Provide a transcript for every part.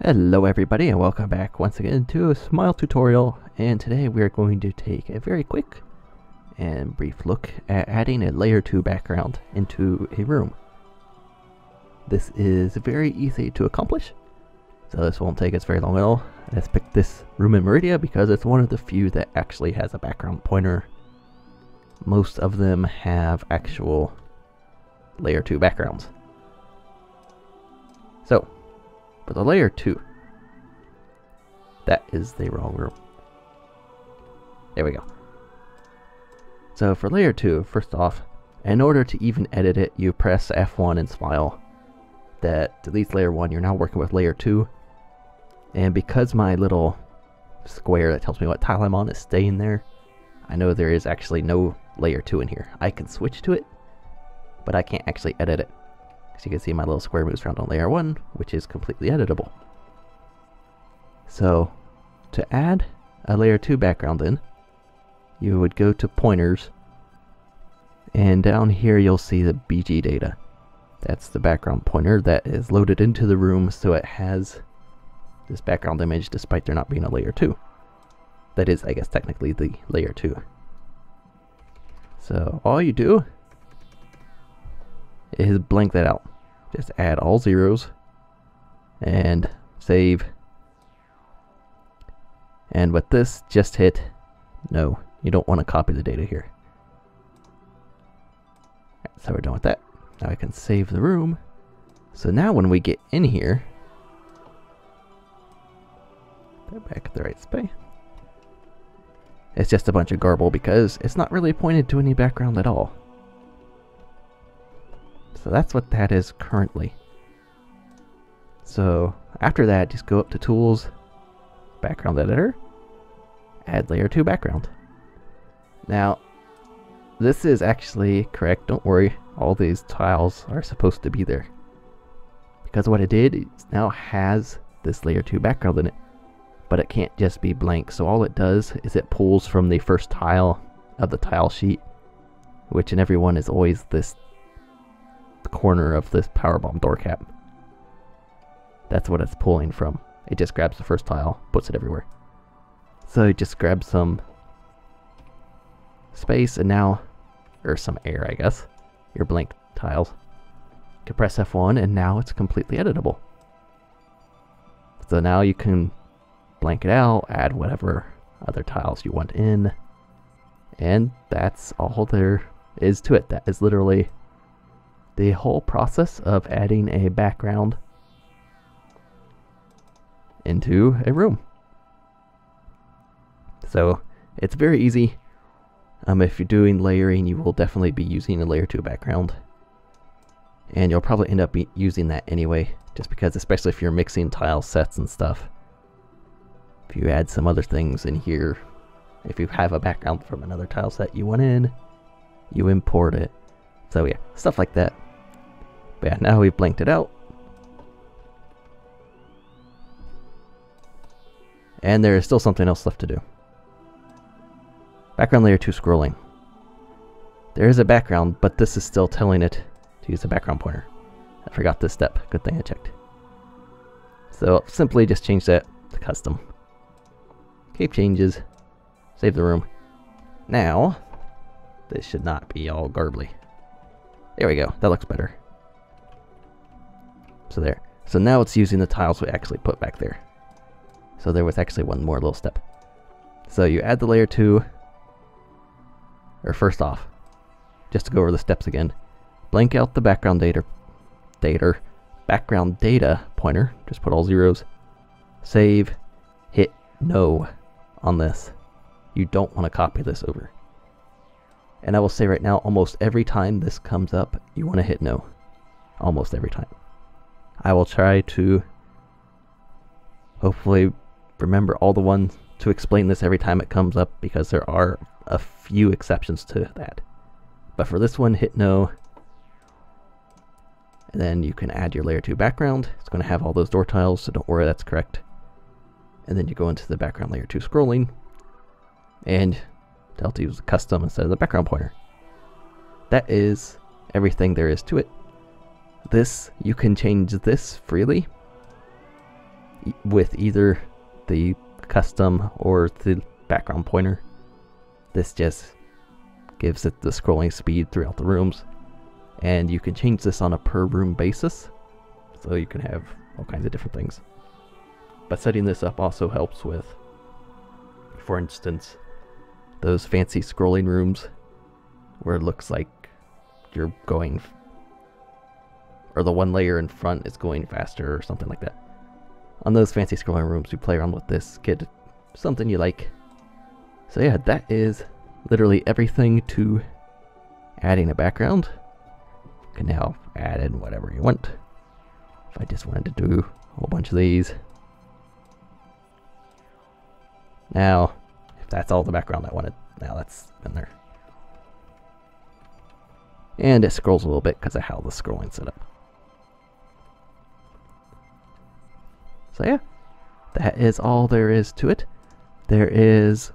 Hello everybody and welcome back once again to a Smile tutorial, and today we are going to take a very quick and brief look at adding a layer 2 background into a room. This is very easy to accomplish, so this won't take us very long at all. Let's pick this room in Meridia because it's one of the few that actually has a background pointer. Most of them have actual layer 2 backgrounds. So for the layer 2, that is the wrong room. There we go. So for layer 2, first off, in order to even edit it, you press F1 and Smile. That deletes layer 1. You're now working with layer 2. And because my little square that tells me what tile I'm on is staying there, I know there is actually no layer 2 in here. I can switch to it, but I can't actually edit it. As you can see, my little square moves around on layer 1, which is completely editable. So, to add a layer 2 background in, you would go to Pointers, and down here you'll see the BG data. That's the background pointer that is loaded into the room, so it has this background image despite there not being a layer 2. That is, I guess, technically the layer 2. So, all you do is blank that out. Just add all zeros and save. And with this, just hit no. You don't want to copy the data here. So we're done with that. Now I can save the room. So now when we get in here, they're back at the right space. It's just a bunch of garble because it's not really pointed to any background at all. So that's what that is currently. So after that, just go up to Tools, Background Editor, add Layer 2 Background. Now, this is actually correct. Don't worry, all these tiles are supposed to be there. Because what it did, it now has this Layer 2 background in it. But it can't just be blank. So all it does is it pulls from the first tile of the tile sheet, which in every one is always this corner of this powerbomb door cap. That's what it's pulling from. It just grabs the first tile, puts it everywhere. So it just grabs some space and now, or some air, I guess, your blank tiles. You can press F1 and now it's completely editable. So now you can blank it out, add whatever other tiles you want in, and that's all there is to it. That is literally the whole process of adding a background into a room. So it's very easy. If you're doing layering, you will definitely be using a layer 2 background, and you'll probably end up using that anyway, just because, especially if you're mixing tile sets and stuff, if you add some other things in here, if you have a background from another tile set you want in, you import it. So yeah, stuff like that. But yeah, now we've blanked it out. And there is still something else left to do. Background layer 2 scrolling. There is a background, but this is still telling it to use the background pointer. I forgot this step. Good thing I checked. So simply just change that to custom. Keep changes. Save the room. Now, this should not be all garbly. There we go. That looks better. So there. So now it's using the tiles we actually put back there. So there was actually one more little step. So you add the layer 2, or first off, just to go over the steps again, blank out the background background data pointer, just put all zeros, save, hit no on this. You don't want to copy this over. And I will say right now, almost every time this comes up, you want to hit no. Almost every time. I will try to hopefully remember all the ones to explain this every time it comes up, because there are a few exceptions to that. But for this one, hit no. And then you can add your layer 2 background. It's going to have all those door tiles, so don't worry, that's correct. And then you go into the background layer 2 scrolling, and tell it to use the custom instead of the background pointer. That is everything there is to it. This, you can change this freely. with either the custom or the background pointer. This just gives it the scrolling speed throughout the rooms, and you can change this on a per room basis, so you can have all kinds of different things. But setting this up also helps with, for instance, those fancy scrolling rooms where it looks like you're going, or the one layer in front is going faster or something like that. On those fancy scrolling rooms, you play around with this, get something you like. So yeah, that is literally everything to adding a background. You can now add in whatever you want. If I just wanted to do a whole bunch of these. Now, if that's all the background I wanted, now that's in there. And it scrolls a little bit because of how the scrolling's set up. So yeah, that is all there is to it. There is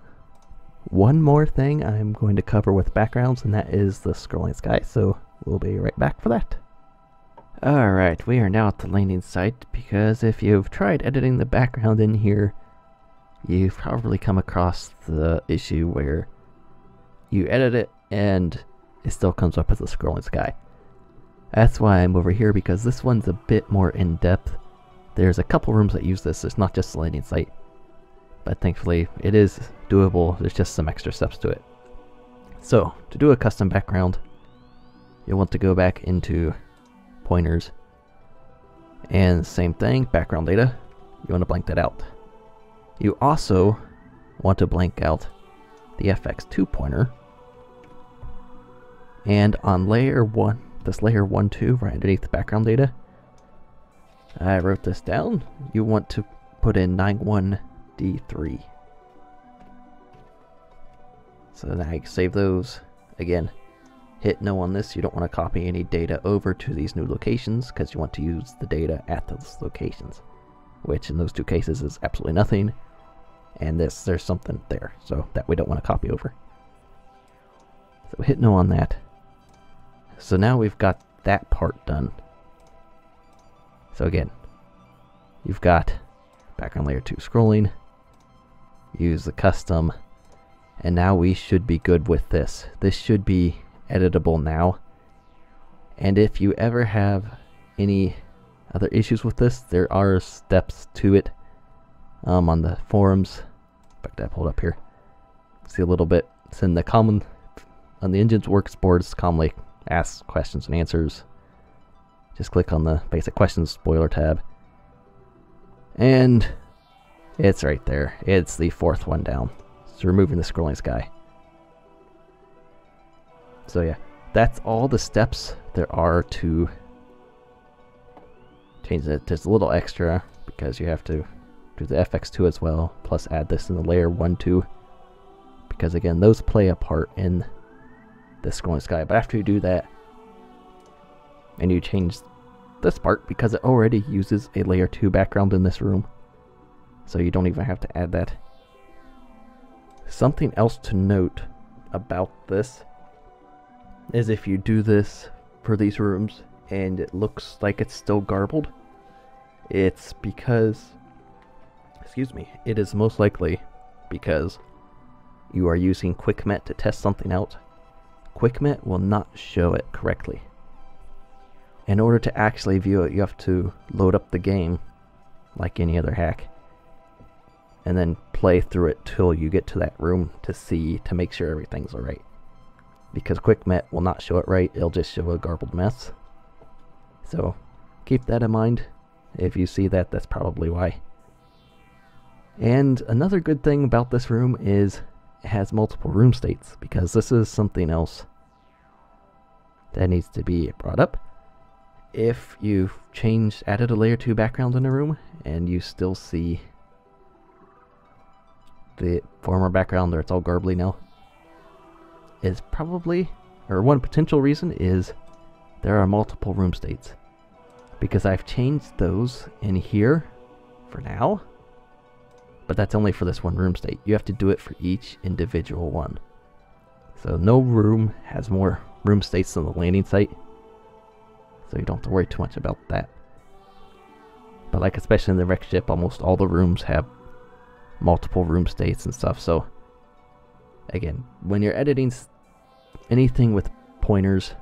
one more thing I'm going to cover with backgrounds, and that is the scrolling sky. So we'll be right back for that. Alright, we are now at the landing site, because if you've tried editing the background in here, you've probably come across the issue where you edit it and it still comes up as a scrolling sky. That's why I'm over here, because this one's a bit more in-depth. There's a couple rooms that use this. It's not just the landing site, but thankfully it is doable. There's just some extra steps to it. So to do a custom background, you'll want to go back into pointers, and same thing, background data, you want to blank that out. You also want to blank out the FX2 pointer, and on layer 1, this layer 1, 2, right underneath the background data, I wrote this down, you want to put in 91D3. So now you can save those. Again, hit no on this. You don't want to copy any data over to these new locations, because you want to use the data at those locations, which in those two cases is absolutely nothing, and this, there's something there, so that we don't want to copy over. So hit no on that. So now we've got that part done. So again, you've got background layer 2 scrolling, use the custom, and now we should be good with this. This should be editable now. And if you ever have any other issues with this, there are steps to it on the forums. In fact, I pulled up here. See a little bit. It's in the common, on the engine's works boards, commonly asked questions and answers. Just click on the basic questions spoiler tab, and it's right there. It's the fourth one down. It's removing the scrolling sky. So yeah, that's all the steps there are to change it. There's a little extra because you have to do the FX2 as well, plus add this in the layer 1, 2, because again, those play a part in the scrolling sky. But after you do that, and you change this part, because it already uses a layer 2 background in this room, so you don't even have to add that. Something else to note about this is if you do this for these rooms and it looks like it's still garbled, it's because, excuse me, it is most likely because you are using QuickMet to test something out. QuickMet will not show it correctly. In order to actually view it, you have to load up the game like any other hack, and then play through it till you get to that room to make sure everything's alright. Because QuickMet will not show it right, it'll just show a garbled mess. So keep that in mind. If you see that, that's probably why. And another good thing about this room is it has multiple room states, because this is something else that needs to be brought up. If you've added a layer 2 background in a room and you still see the former background or it's all garbly now, is probably, or one potential reason is there are multiple room states. Because I've changed those in here for now, but that's only for this one room state. You have to do it for each individual one. So no room has more room states than the landing site, so you don't have to worry too much about that. But like, especially in the wreck ship, almost all the rooms have multiple room states and stuff. So again, when you're editing anything with pointers,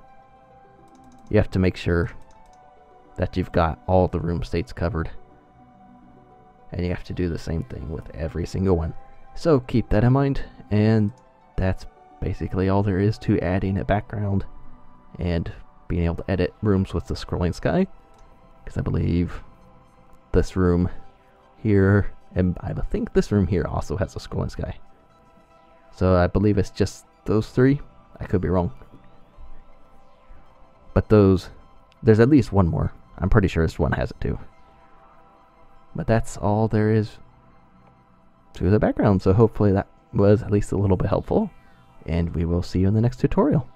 you have to make sure that you've got all the room states covered. And you have to do the same thing with every single one. So keep that in mind, and that's basically all there is to adding a background and being able to edit rooms with the scrolling sky. Because I believe this room here, and I think this room here also has a scrolling sky. So I believe it's just those three. I could be wrong. But there's at least one more. I'm pretty sure this one has it too. But that's all there is to the background. So hopefully that was at least a little bit helpful. And we will see you in the next tutorial.